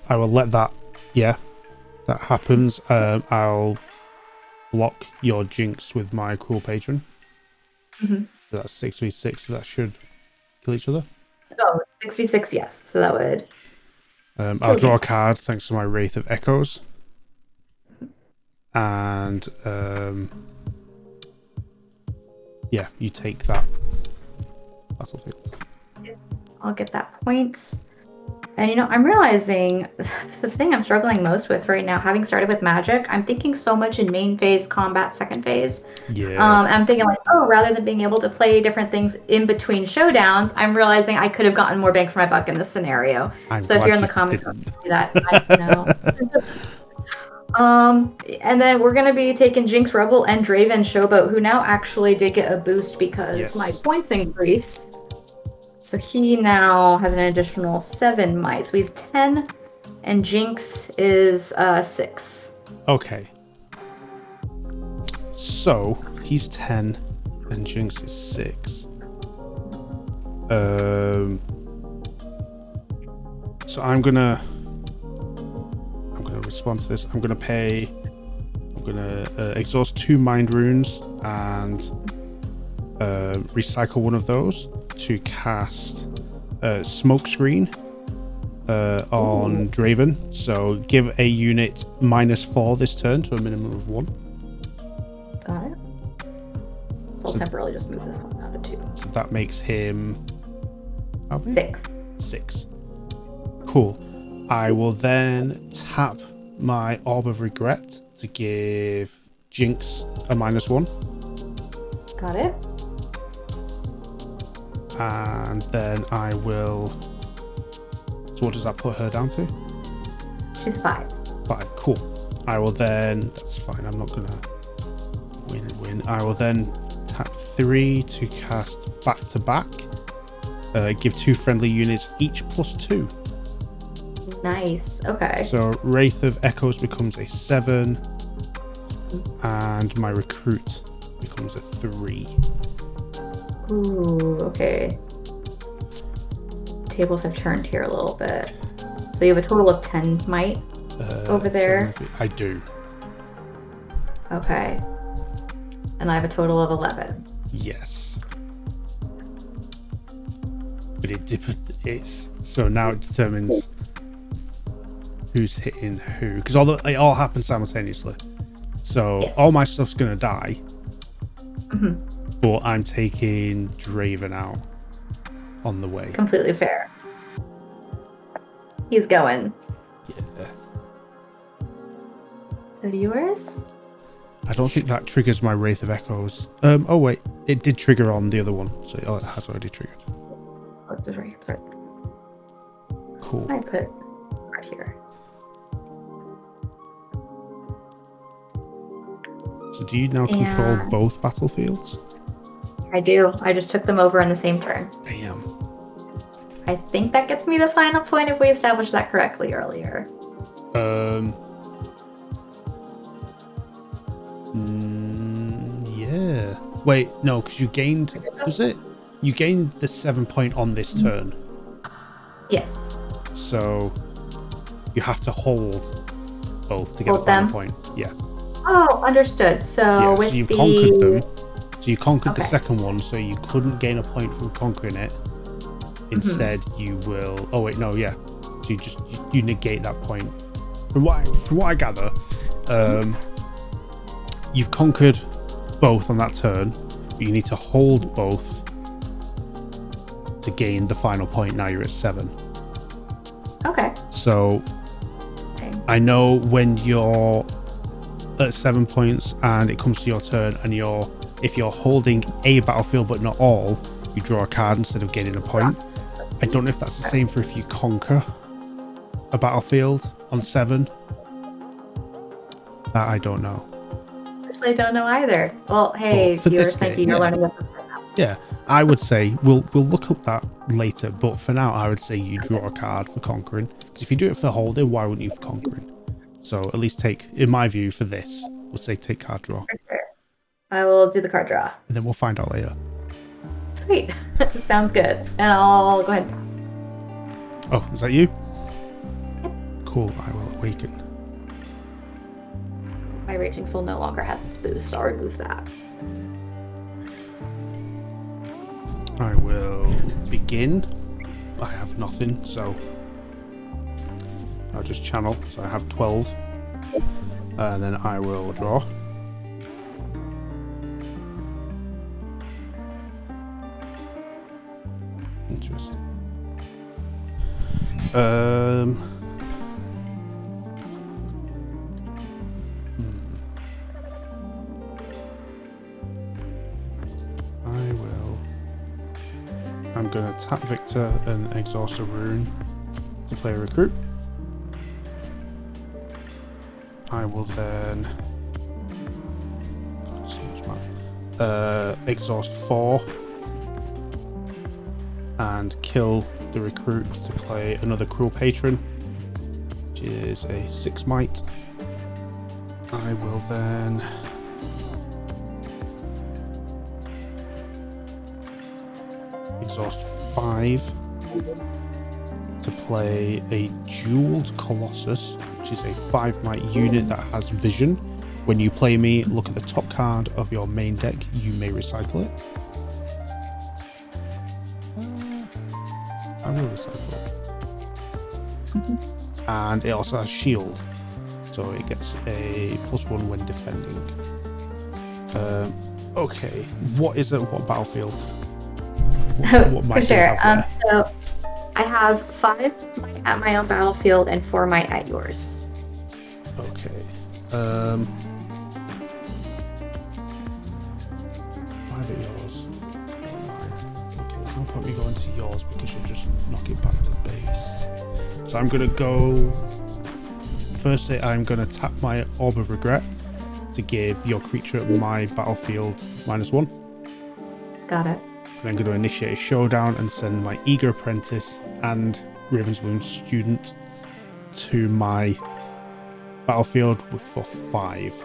[SPEAKER 1] I will let that... Yeah, that happens. I'll block your Jinx with my Cruel Patron.
[SPEAKER 2] Mm-hmm.
[SPEAKER 1] So that's 6v6, so that should kill each other.
[SPEAKER 2] Oh, 6v6, yes. So that would...
[SPEAKER 1] I'll draw a card thanks to my Wraith of Echoes. And yeah, you take that battlefield.
[SPEAKER 2] I'll get that point. And you know, I'm realizing the thing I'm struggling most with right now, having started with Magic, I'm thinking so much in main phase, combat, second phase.
[SPEAKER 1] Yeah.
[SPEAKER 2] I'm thinking like, oh, rather than being able to play different things in between showdowns, I'm realizing I could have gotten more bang for my buck in this scenario. So if you're in the comments, do that. I know. And then we're going to be taking Jinx Rebel and Draven Showboat, who now actually did get a boost because my points increased. So he now has an additional 7 might. So he's 10, and Jinx is 6.
[SPEAKER 1] Okay. So he's 10, and Jinx is 6. So I'm gonna respond to this. I'm gonna exhaust 2 mind runes and recycle one of those to cast Smoke Screen on Draven. So give a unit -4 this turn to a minimum of 1.
[SPEAKER 2] Got it. So I'll temporarily just move this one down to 2.
[SPEAKER 1] So that makes him... how many?
[SPEAKER 2] 6.
[SPEAKER 1] 6. Cool. I will then tap my Orb of Regret to give Jinx a -1.
[SPEAKER 2] Got it.
[SPEAKER 1] And then I will... so what does that put her down to?
[SPEAKER 2] She's 5.
[SPEAKER 1] 5. Cool. I will then... that's fine. I'm not going to win. I will then tap 3 to cast Back to Back. Give 2 friendly units each +2.
[SPEAKER 2] Nice. Okay.
[SPEAKER 1] So Wraith of Echoes becomes a 7. And my Recruit becomes a 3.
[SPEAKER 2] Ooh, okay. Tables have turned here a little bit. So you have a total of 10 might over there?
[SPEAKER 1] I do.
[SPEAKER 2] Okay. And I have a total of 11.
[SPEAKER 1] Yes. But it's... so now it determines who's hitting who. Because it all happens simultaneously. So
[SPEAKER 2] yes.
[SPEAKER 1] All my stuff's going to die.
[SPEAKER 2] Mm-hmm.
[SPEAKER 1] But I'm taking Draven out on the way.
[SPEAKER 2] Completely fair. He's going.
[SPEAKER 1] Yeah.
[SPEAKER 2] So do yours?
[SPEAKER 1] I don't think that triggers my Wraith of Echoes. Oh wait, it did trigger on the other one, so it has already triggered.
[SPEAKER 2] Oh, just right here. Sorry.
[SPEAKER 1] Cool.
[SPEAKER 2] I put right here.
[SPEAKER 1] So do you now control both battlefields?
[SPEAKER 2] I do. I just took them over on the same turn.
[SPEAKER 1] Damn.
[SPEAKER 2] I think that gets me the final point if we established that correctly earlier.
[SPEAKER 1] Yeah. Wait, no, because you gained... was it? You gained the 7 point on this turn.
[SPEAKER 2] Yes.
[SPEAKER 1] So you have to hold both to get
[SPEAKER 2] Hold
[SPEAKER 1] the final
[SPEAKER 2] them?
[SPEAKER 1] point. Yeah.
[SPEAKER 2] Oh, understood. So
[SPEAKER 1] Yeah,
[SPEAKER 2] with
[SPEAKER 1] so you've
[SPEAKER 2] the...
[SPEAKER 1] conquered them. So you conquered the
[SPEAKER 2] Okay.
[SPEAKER 1] second one, so you couldn't gain a point from conquering it. Instead, you will... oh wait, no, yeah. So you negate that point. From what I gather, you've conquered both on that turn, but you need to hold both to gain the final point. Now you're at 7.
[SPEAKER 2] Okay.
[SPEAKER 1] So I know when you're at 7 points and it comes to your turn, and if you're holding a battlefield but not all, you draw a card instead of gaining a point. I don't know if that's the same for if you conquer a battlefield on 7. That I don't know.
[SPEAKER 2] I don't know either. Well, hey, viewers, thank you. You're learning this.
[SPEAKER 1] Yeah, I would say we'll look up that later, but for now I would say you draw a card for conquering, because if you do it for holding, why wouldn't you for conquering? So at least take, in my view, for this, we'll say take card draw.
[SPEAKER 2] I will do the card draw.
[SPEAKER 1] And then we'll find out later.
[SPEAKER 2] Sweet. Sounds good. And I'll go ahead and pass.
[SPEAKER 1] Oh, is that you? Cool, I will awaken.
[SPEAKER 2] My Raging Soul no longer has its boost, so I'll remove that.
[SPEAKER 1] I will begin. I have nothing, so I'll just channel. So I have 12. And then I will draw. Interesting. I'm going to tap Viktor and exhaust a rune to play a recruit. I will then exhaust 4 and kill the recruit to play another Cruel Patron, which is a 6 might. I will then exhaust 5 to play a Jeweled Colossus, which is a 5 might unit that has vision. When you play me, look at the top card of your main deck, you may recycle it. I will recycle. And it also has shield, so it gets a +1 when defending. Okay, what battlefield? What
[SPEAKER 2] For sure.
[SPEAKER 1] have
[SPEAKER 2] So I have 5 at my own battlefield and 4 might at yours.
[SPEAKER 1] Okay. 5 at yours. Okay, there's no point me going to yours because you'll just knock it back to base. So I'm gonna go. Firstly, I'm gonna tap my Orb of Regret to give your creature at my battlefield -1.
[SPEAKER 2] Got it.
[SPEAKER 1] And I'm going to initiate a showdown and send my Eager Apprentice and Ravenswound Student to my battlefield for 5.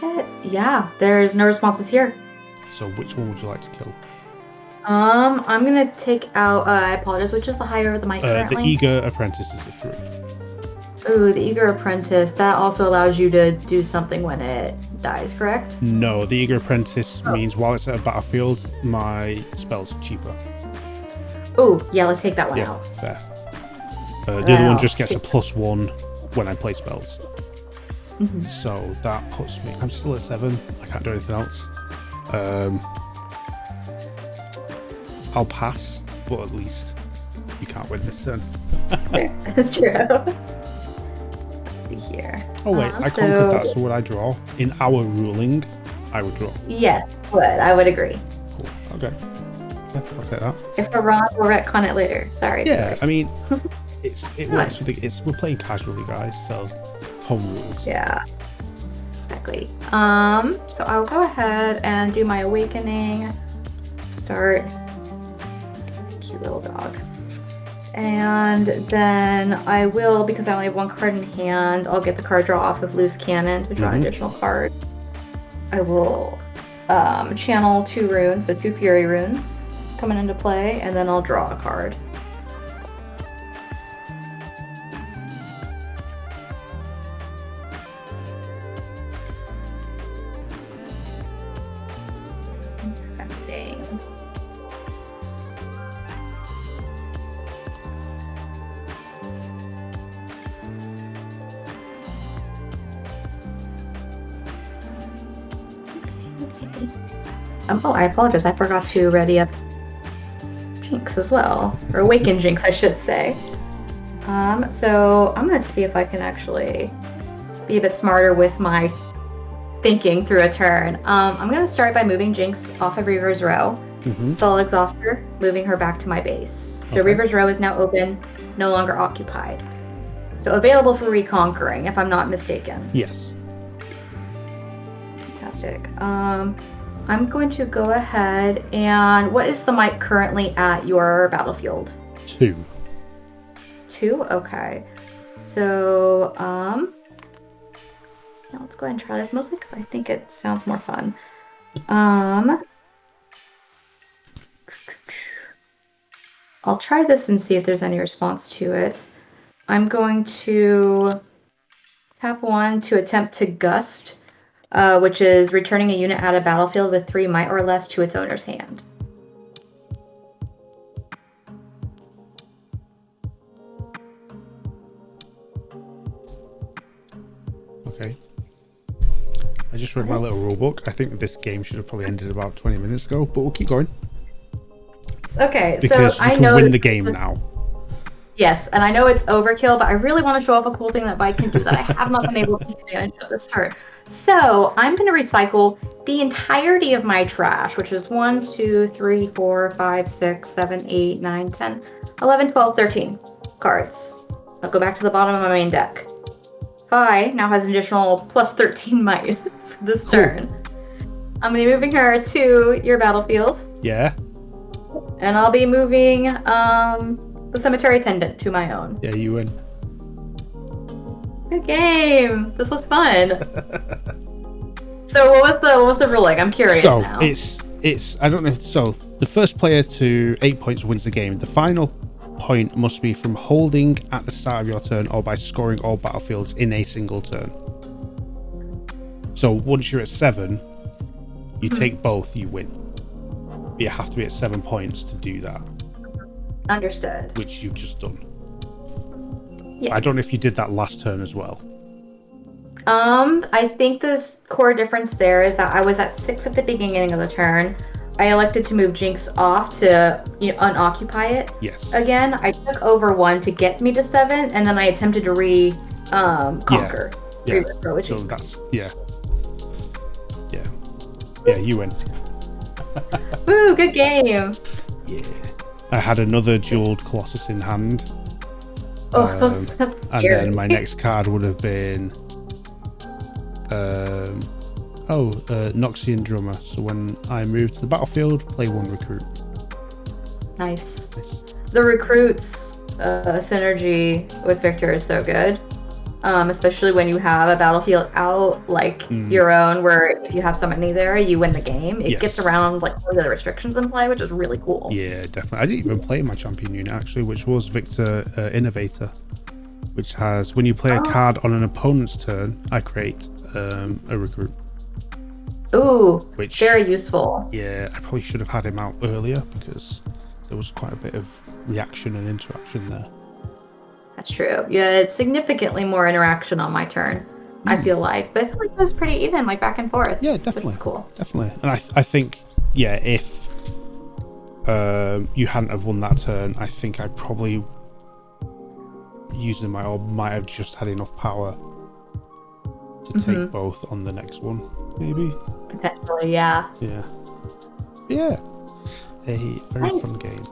[SPEAKER 2] Got it. Yeah, there's no responses here.
[SPEAKER 1] So which one would you like to kill?
[SPEAKER 2] I'm gonna take out. I apologize. Which is the higher of the might currently?
[SPEAKER 1] The Eager Apprentice is a 3.
[SPEAKER 2] Ooh, the Eager Apprentice. That also allows you to do something when it dies, correct?
[SPEAKER 1] No, the Eager Apprentice means while it's at a battlefield, my spells are cheaper.
[SPEAKER 2] Ooh, yeah, let's take that one
[SPEAKER 1] Yeah,
[SPEAKER 2] out.
[SPEAKER 1] fair. The other one just gets a +1 when I play spells. So that puts me. I'm still at 7. I can't do anything else. I'll pass, but at least you can't win this turn.
[SPEAKER 2] That's true. Let's see here.
[SPEAKER 1] Oh wait, I conquered that, so would I draw? In our ruling, I would draw.
[SPEAKER 2] Yes, I would agree.
[SPEAKER 1] Cool. Okay. Yeah, I'll take that.
[SPEAKER 2] If we're wrong, we'll retcon it later. Sorry.
[SPEAKER 1] Yeah, I mean, it works with we're playing casually, guys, so home rules.
[SPEAKER 2] Yeah. Exactly. So I'll go ahead and do my awakening. Start. Cute little dog. And then I will, because I only have 1 card in hand, I'll get the card draw off of Loose Cannon to draw an additional card. I will channel 2 runes, so 2 Fury runes coming into play, and then I'll draw a card. Interesting. Oh, I apologize. I forgot to ready up Jinx as well, or awaken Jinx, I should say. So I'm gonna see if I can actually be a bit smarter with my thinking through a turn. I'm gonna start by moving Jinx off of Reaver's Row. So I'll exhaust her, moving her back to my base. So Reaver's Row is now open, no longer occupied. So available for reconquering, if I'm not mistaken.
[SPEAKER 1] Yes.
[SPEAKER 2] Fantastic. I'm going to go ahead and what is the might currently at your battlefield?
[SPEAKER 1] 2.
[SPEAKER 2] 2? Okay. So, yeah, let's go ahead and try this, mostly because I think it sounds more fun. I'll try this and see if there's any response to it. I'm going to tap 1 to attempt to gust. Which is returning a unit out of battlefield with 3 might or less to its owner's hand.
[SPEAKER 1] Okay. I just read my little rulebook. I think this game should have probably ended about 20 minutes ago, but we'll keep going.
[SPEAKER 2] Okay,
[SPEAKER 1] because
[SPEAKER 2] so
[SPEAKER 1] you
[SPEAKER 2] I
[SPEAKER 1] can
[SPEAKER 2] know
[SPEAKER 1] win the game now.
[SPEAKER 2] Yes, and I know it's overkill, but I really want to show off a cool thing that Bike can do that I have not been able to take advantage of this turn. So I'm going to recycle the entirety of my trash, which is 1, 2, 3, 4, 5, 6, 7, 8, 9, 10, 11, 12, 13 cards. I'll go back to the bottom of my main deck. Vi now has an additional plus 13 might for this turn. I'm going to be moving her to your battlefield.
[SPEAKER 1] Yeah.
[SPEAKER 2] And I'll be moving the Cemetery Attendant to my own.
[SPEAKER 1] Yeah, you win.
[SPEAKER 2] Good game. This was fun. So what was the ruling? I'm curious now.
[SPEAKER 1] it's I don't know. So the first player to 8 points wins the game. The final point must be from holding at the start of your turn or by scoring all battlefields in a single turn. So once you're at 7, you take both, you win. But you have to be at 7 points to do that.
[SPEAKER 2] Understood.
[SPEAKER 1] Which you've just done.
[SPEAKER 2] Yes.
[SPEAKER 1] I don't know if you did that last turn as well.
[SPEAKER 2] I think the core difference there is that I was at 6 at the beginning of the turn. I elected to move Jinx off to unoccupy it.
[SPEAKER 1] Yes.
[SPEAKER 2] Again, I took over 1 to get me to 7, and then I attempted to conquer.
[SPEAKER 1] Yeah. So that's yeah, you win.
[SPEAKER 2] Woo, good game.
[SPEAKER 1] Yeah. I had another jeweled Colossus in hand.
[SPEAKER 2] That's
[SPEAKER 1] and
[SPEAKER 2] scary.
[SPEAKER 1] then my next card would have been Noxian Drummer. So when I move to the battlefield, play 1 recruit.
[SPEAKER 2] Nice. The recruits synergy with Viktor is so good. Especially when you have a battlefield out like your own, where if you have somebody there, you win the game. It gets around like all the other restrictions in play, which is really cool.
[SPEAKER 1] Yeah, definitely. I didn't even play my champion unit actually, which was Viktor Innovator, which has when you play a card on an opponent's turn, I create a recruit.
[SPEAKER 2] Ooh,
[SPEAKER 1] which
[SPEAKER 2] very useful.
[SPEAKER 1] Yeah, I probably should have had him out earlier because there was quite a bit of reaction and interaction there.
[SPEAKER 2] That's true. Yeah, it's significantly more interaction on my turn, I feel like. But I feel like it was pretty even, like back and forth.
[SPEAKER 1] Yeah, definitely.
[SPEAKER 2] That's cool.
[SPEAKER 1] Definitely. And I think, yeah, if you hadn't have won that turn, I think I probably, using my orb, might have just had enough power to take both on the next one, maybe.
[SPEAKER 2] Potentially, yeah.
[SPEAKER 1] Yeah. Yeah. A very fun game.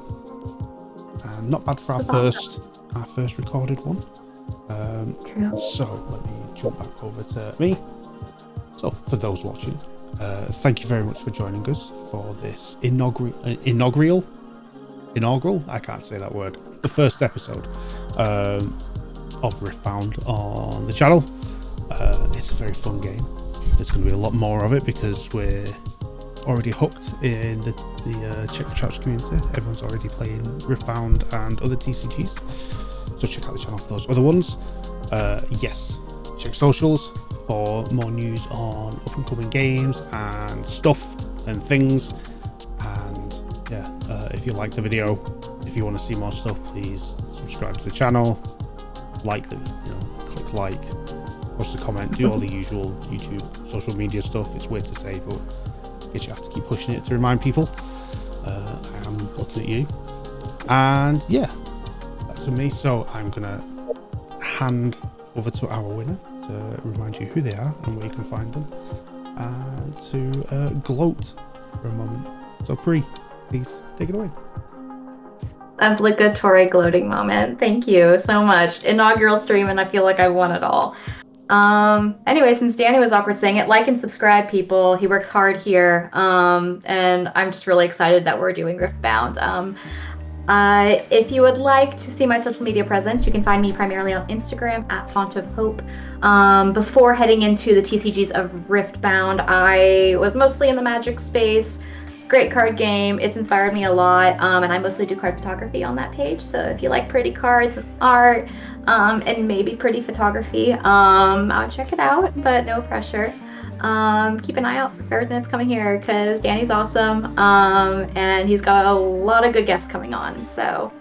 [SPEAKER 1] And not bad for our first recorded one. So let me jump back over to me. So for those watching, thank you very much for joining us for this inaugural, I can't say that word, the first episode of Riftbound on the channel. It's a very fun game. There's going to be a lot more of it because we're already hooked in the CheckForTraps community. Everyone's already playing Riftbound and other TCGs. So check out the channel for those other ones. Yes, check socials for more news on up and coming games and stuff and things. And yeah, if you like the video, if you want to see more stuff, please subscribe to the channel, like the, click like, post a comment, do all the usual YouTube social media stuff. It's weird to say, but I guess you have to keep pushing it to remind people. I am looking at you, and yeah, that's for me. So I'm gonna hand over to our winner to remind you who they are and where you can find them, and to gloat for a moment. So Pri, please take it away.
[SPEAKER 2] Obligatory gloating moment. Thank you so much. Inaugural stream, and I feel like I won it all. Anyway, since Danny was awkward saying it, like and subscribe, people. He works hard here. And I'm just really excited that we're doing Riftbound. If you would like to see my social media presence, you can find me primarily on Instagram at Fontofhope. Before heading into the TCGs of Riftbound, I was mostly in the Magic space. Great card game. It's inspired me a lot, and I mostly do card photography on that page. So if you like pretty cards and art, and maybe pretty photography, I'll check it out, but no pressure. Keep an eye out for everything that's coming here, because Danny's awesome, and he's got a lot of good guests coming on. So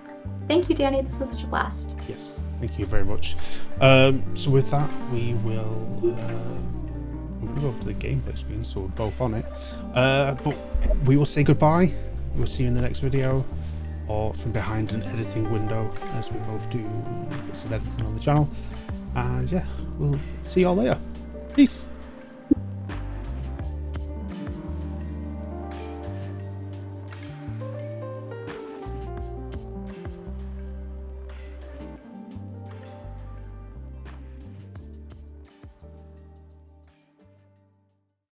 [SPEAKER 2] thank you, Danny. This was such a blast.
[SPEAKER 1] Yes, thank you very much. So with that, we will go to the gameplay screen, so we're both on it. But we will say goodbye. We'll see you in the next video, or from behind an editing window, as we both do bits of editing on the channel. And yeah, we'll see y'all later. Peace.